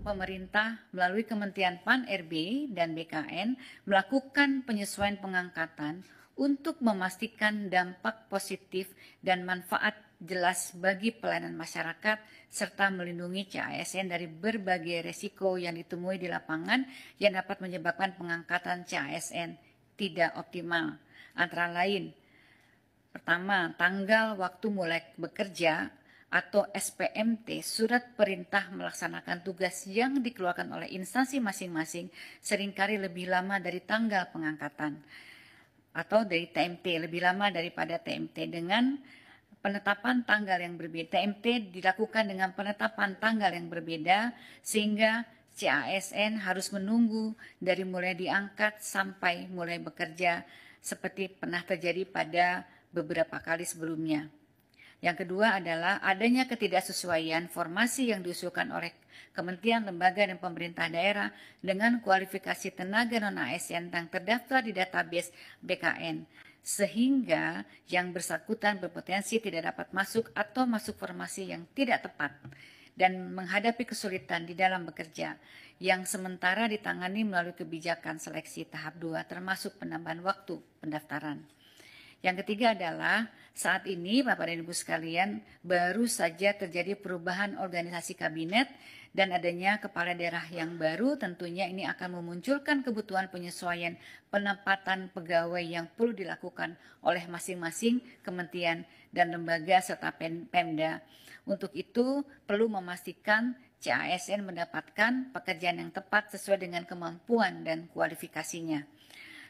pemerintah melalui Kementerian PAN-RB dan BKN melakukan penyesuaian pengangkatan untuk memastikan dampak positif dan manfaat jelas bagi pelayanan masyarakat serta melindungi CASN dari berbagai resiko yang ditemui di lapangan yang dapat menyebabkan pengangkatan CASN tidak optimal. Antara lain, pertama, tanggal waktu mulai bekerja atau SPMT, surat perintah melaksanakan tugas yang dikeluarkan oleh instansi masing-masing seringkali lebih lama dari tanggal pengangkatan atau dari TMT, lebih lama daripada TMT dengan penetapan tanggal yang berbeda. TMT dilakukan dengan penetapan tanggal yang berbeda sehingga CASN harus menunggu dari mulai diangkat sampai mulai bekerja seperti pernah terjadi pada beberapa kali sebelumnya. Yang kedua adalah adanya ketidaksesuaian formasi yang diusulkan oleh kementerian, lembaga, dan pemerintah daerah dengan kualifikasi tenaga non-ASN yang terdaftar di database BKN, sehingga yang bersangkutan berpotensi tidak dapat masuk atau masuk formasi yang tidak tepat dan menghadapi kesulitan di dalam bekerja, yang sementara ditangani melalui kebijakan seleksi tahap 2 termasuk penambahan waktu pendaftaran. Yang ketiga adalah saat ini Bapak dan Ibu sekalian baru saja terjadi perubahan organisasi kabinet dan adanya kepala daerah yang baru, tentunya ini akan memunculkan kebutuhan penyesuaian penempatan pegawai yang perlu dilakukan oleh masing-masing kementerian dan lembaga serta Pemda. Untuk itu perlu memastikan CASN mendapatkan pekerjaan yang tepat sesuai dengan kemampuan dan kualifikasinya.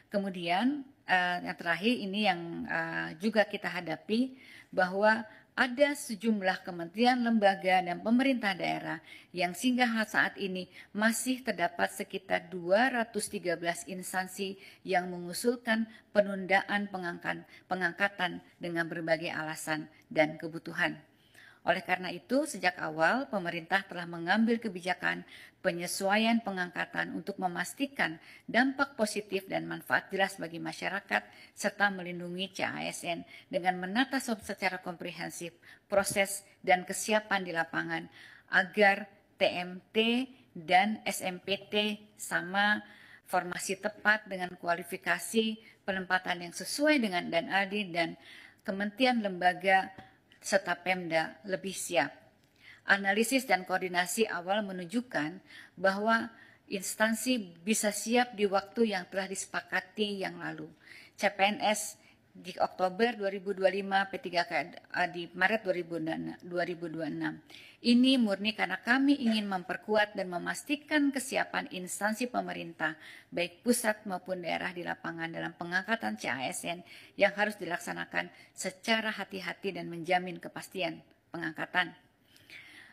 Kemudian yang terakhir ini yang juga kita hadapi bahwa ada sejumlah kementerian, lembaga, dan pemerintah daerah yang hingga saat ini masih terdapat sekitar 213 instansi yang mengusulkan penundaan pengangkatan dengan berbagai alasan dan kebutuhan. Oleh karena itu, sejak awal pemerintah telah mengambil kebijakan penyesuaian pengangkatan untuk memastikan dampak positif dan manfaat jelas bagi masyarakat serta melindungi CASN dengan menata secara komprehensif proses dan kesiapan di lapangan agar TMT dan SMPT sama formasi tepat dengan kualifikasi penempatan yang sesuai dengan dan adil, dan kementerian, lembaga, serta Pemda lebih siap. Analisis dan koordinasi awal menunjukkan bahwa instansi bisa siap di waktu yang telah disepakati yang lalu. CPNS di Oktober 2025, P3K di Maret 2026. Ini murni karena kami ingin memperkuat dan memastikan kesiapan instansi pemerintah, baik pusat maupun daerah di lapangan dalam pengangkatan CASN yang harus dilaksanakan secara hati-hati dan menjamin kepastian pengangkatan.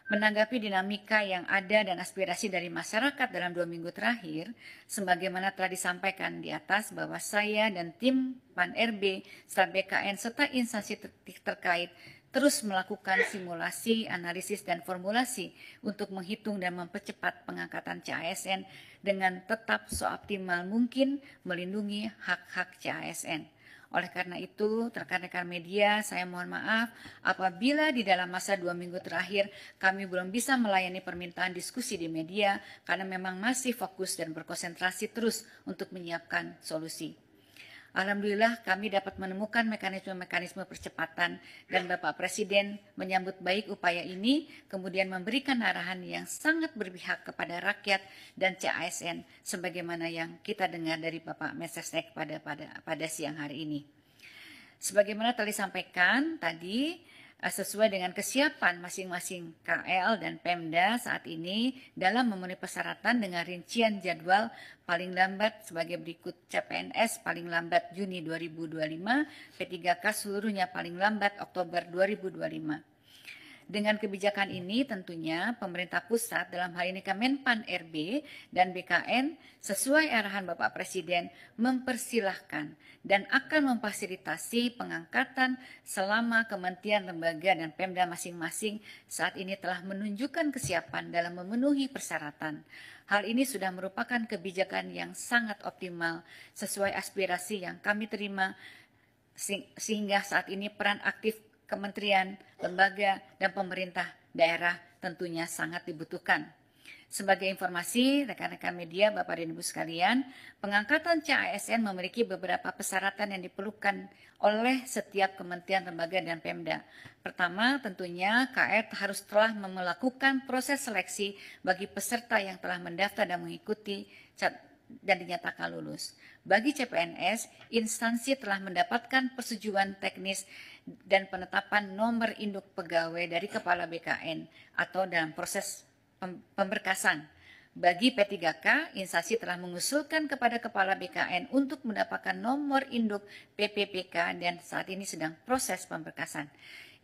Menanggapi dinamika yang ada dan aspirasi dari masyarakat dalam 2 minggu terakhir, sebagaimana telah disampaikan di atas bahwa saya dan tim PAN-RB, serta BKN, serta instansi terkait terus melakukan simulasi, analisis, dan formulasi untuk menghitung dan mempercepat pengangkatan CASN dengan tetap seoptimal mungkin melindungi hak-hak CASN. Oleh karena itu, rekan-rekan media, saya mohon maaf apabila di dalam masa 2 minggu terakhir kami belum bisa melayani permintaan diskusi di media karena memang masih fokus dan berkonsentrasi terus untuk menyiapkan solusi. Alhamdulillah kami dapat menemukan mekanisme-mekanisme percepatan dan Bapak Presiden menyambut baik upaya ini, kemudian memberikan arahan yang sangat berpihak kepada rakyat dan CASN sebagaimana yang kita dengar dari Bapak Mensesnek pada siang hari ini. Sebagaimana telah disampaikan tadi, sesuai dengan kesiapan masing-masing KL dan Pemda saat ini dalam memenuhi persyaratan dengan rincian jadwal paling lambat sebagai berikut: CPNS paling lambat Juni 2025, P3K seluruhnya paling lambat Oktober 2025. Dengan kebijakan ini tentunya pemerintah pusat dalam hal ini Kemenpan RB dan BKN sesuai arahan Bapak Presiden mempersilahkan dan akan memfasilitasi pengangkatan selama kementerian, lembaga, dan Pemda masing-masing saat ini telah menunjukkan kesiapan dalam memenuhi persyaratan. Hal ini sudah merupakan kebijakan yang sangat optimal sesuai aspirasi yang kami terima, sehingga saat ini peran aktif kementerian, lembaga, dan pemerintah daerah tentunya sangat dibutuhkan. Sebagai informasi, rekan-rekan media, Bapak dan Ibu sekalian, pengangkatan CASN memiliki beberapa persyaratan yang diperlukan oleh setiap kementerian, lembaga, dan Pemda. Pertama, tentunya KR harus telah melakukan proses seleksi bagi peserta yang telah mendaftar dan mengikuti dan dinyatakan lulus. Bagi CPNS, instansi telah mendapatkan persetujuan teknis dan penetapan nomor induk pegawai dari Kepala BKN atau dalam proses pemberkasan. Bagi P3K, instansi telah mengusulkan kepada Kepala BKN untuk mendapatkan nomor induk PPPK dan saat ini sedang proses pemberkasan.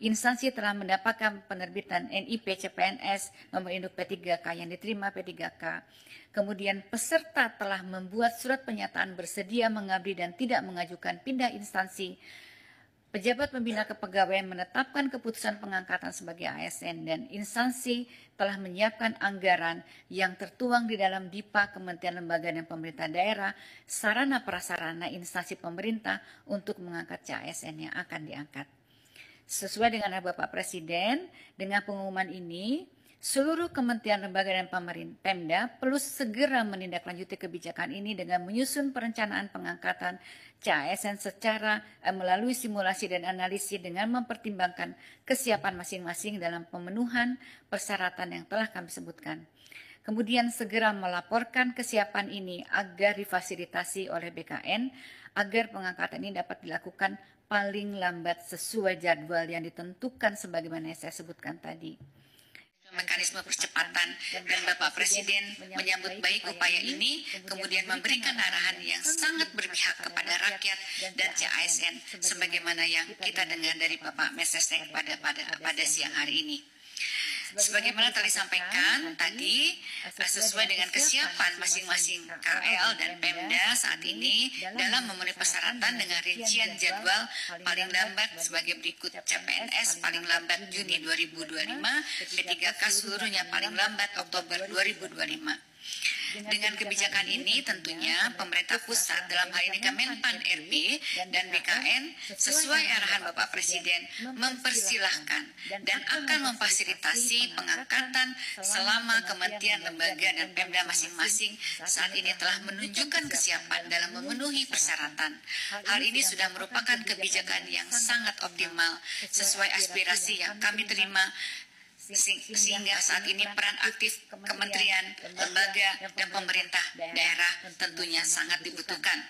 Instansi telah mendapatkan penerbitan NIP CPNS nomor induk P3K yang diterima P3K. Kemudian peserta telah membuat surat pernyataan bersedia mengabdi dan tidak mengajukan pindah instansi. Pejabat pembina kepegawaian menetapkan keputusan pengangkatan sebagai ASN dan instansi telah menyiapkan anggaran yang tertuang di dalam DIPA Kementerian Lembaga dan Pemerintah Daerah, sarana prasarana instansi pemerintah untuk mengangkat CASN yang akan diangkat. Sesuai dengan Bapak Presiden, dengan pengumuman ini, seluruh kementerian, lembaga, dan Pemda perlu segera menindaklanjuti kebijakan ini dengan menyusun perencanaan pengangkatan CASN secara melalui simulasi dan analisis dengan mempertimbangkan kesiapan masing-masing dalam pemenuhan persyaratan yang telah kami sebutkan. Kemudian segera melaporkan kesiapan ini agar difasilitasi oleh BKN agar pengangkatan ini dapat dilakukan paling lambat sesuai jadwal yang ditentukan sebagaimana yang saya sebutkan tadi. Mekanisme percepatan dan Bapak Presiden menyambut baik upaya ini, kemudian memberikan arahan yang sangat berpihak kepada rakyat dan CASN sebagaimana yang kita dengar dari Bapak Mensesnek pada siang hari ini. Sebagaimana telah disampaikan tadi, sesuai dengan kesiapan masing-masing KL dan Pemda saat ini dalam memenuhi persyaratan dengan rincian jadwal paling lambat sebagai berikut: CPNS paling lambat Juni 2025, P3K seluruhnya paling lambat Oktober 2025. Dengan kebijakan ini tentunya pemerintah pusat dalam hal ini Kemenpan RB dan BKN sesuai arahan Bapak Presiden mempersilahkan dan akan memfasilitasi pengangkatan selama kementerian, lembaga, dan Pemda masing-masing saat ini telah menunjukkan kesiapan dalam memenuhi persyaratan. Hal ini sudah merupakan kebijakan yang sangat optimal sesuai aspirasi yang kami terima, sehingga saat ini peran aktif kementerian, lembaga, dan pemerintah daerah tentunya sangat dibutuhkan.